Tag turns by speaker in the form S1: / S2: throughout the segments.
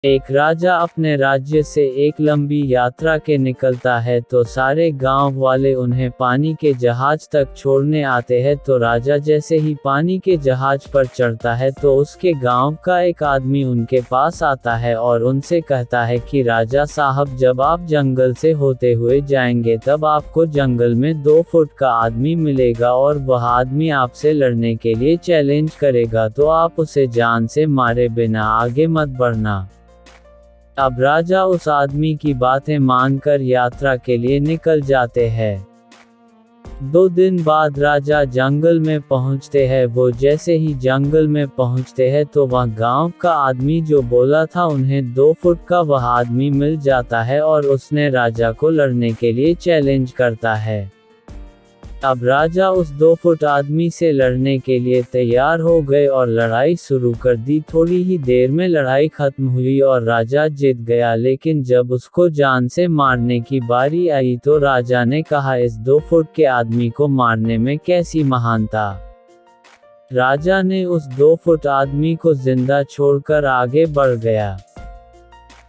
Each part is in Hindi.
S1: एक राजा अपने राज्य से एक लंबी यात्रा के निकलता है तो सारे गांव वाले उन्हें पानी के जहाज तक छोड़ने आते हैं। तो राजा जैसे ही पानी के जहाज पर चढ़ता है तो उसके गांव का एक आदमी उनके पास आता है और उनसे कहता है कि राजा साहब, जब आप जंगल से होते हुए जाएंगे तब आपको जंगल में 2 फुट का आदमी मिलेगा और वह आदमी आपसे लड़ने के लिए चैलेंज करेगा, तो आप उसे जान से मारे बिना आगे मत बढ़ना। अब राजा उस आदमी की बातें मानकर यात्रा के लिए निकल जाते हैं। 2 दिन बाद राजा जंगल में पहुंचते हैं। वो जैसे ही जंगल में पहुंचते हैं तो वह गांव का आदमी जो बोला था उन्हें 2 फुट का वह आदमी मिल जाता है और उसने राजा को लड़ने के लिए चैलेंज करता है। अब राजा उस 2 फुट आदमी से लड़ने के लिए तैयार हो गए और लड़ाई शुरू कर दी। थोड़ी ही देर में लड़ाई खत्म हुई और राजा जीत गया, लेकिन जब उसको जान से मारने की बारी आई तो राजा ने कहा, इस 2 फुट के आदमी को मारने में कैसी महानता। राजा ने उस 2 फुट आदमी को जिंदा छोड़कर आगे बढ़ गया।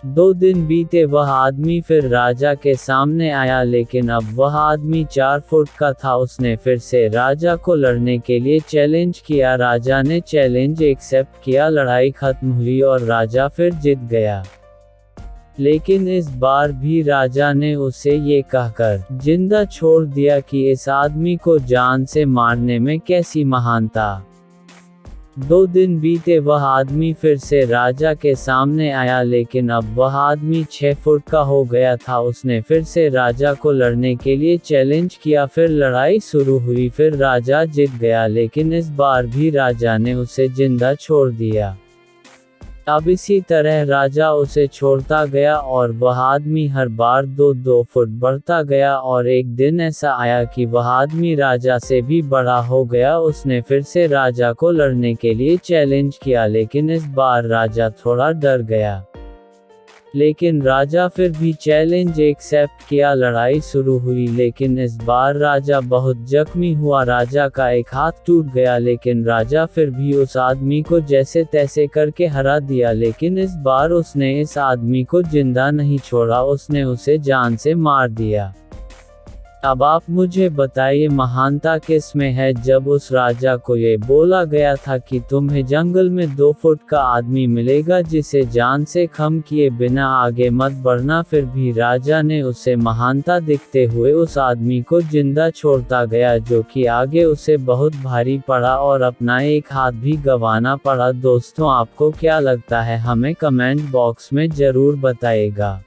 S1: 2 दिन बीते, वह आदमी फिर राजा के सामने आया, लेकिन अब वह आदमी 4 फुट का था। उसने फिर से राजा को लड़ने के लिए चैलेंज किया। राजा ने चैलेंज एक्सेप्ट किया, लड़ाई खत्म हुई और राजा फिर जीत गया। लेकिन इस बार भी राजा ने उसे ये कहकर जिंदा छोड़ दिया कि इस आदमी को जान से मारने में कैसी महानता। 2 दिन बीते, वह आदमी फिर से राजा के सामने आया, लेकिन अब वह आदमी 6 फुट का हो गया था। उसने फिर से राजा को लड़ने के लिए चैलेंज किया। फिर लड़ाई शुरू हुई, फिर राजा जीत गया, लेकिन इस बार भी राजा ने उसे जिंदा छोड़ दिया। अब इसी तरह राजा उसे छोड़ता गया और वह आदमी हर बार 2-2 फुट बढ़ता गया और एक दिन ऐसा आया कि वह आदमी राजा से भी बड़ा हो गया। उसने फिर से राजा को लड़ने के लिए चैलेंज किया, लेकिन इस बार राजा थोड़ा डर गया। लेकिन राजा फिर भी चैलेंज एक्सेप्ट किया। लड़ाई शुरू हुई, लेकिन इस बार राजा बहुत जख्मी हुआ। राजा का एक हाथ टूट गया, लेकिन राजा फिर भी उस आदमी को जैसे तैसे करके हरा दिया। लेकिन इस बार उसने इस आदमी को जिंदा नहीं छोड़ा, उसने उसे जान से मार दिया। अब आप मुझे बताइए, महानता किस में है। जब उस राजा को ये बोला गया था कि तुम्हें जंगल में 2 फुट का आदमी मिलेगा जिसे जान से खम किए बिना आगे मत बढ़ना, फिर भी राजा ने उसे महानता दिखते हुए उस आदमी को जिंदा छोड़ता गया, जो कि आगे उसे बहुत भारी पड़ा और अपना एक हाथ भी गंवाना पड़ा। दोस्तों, आपको क्या लगता है, हमें कमेंट बॉक्स में जरूर बताइएगा।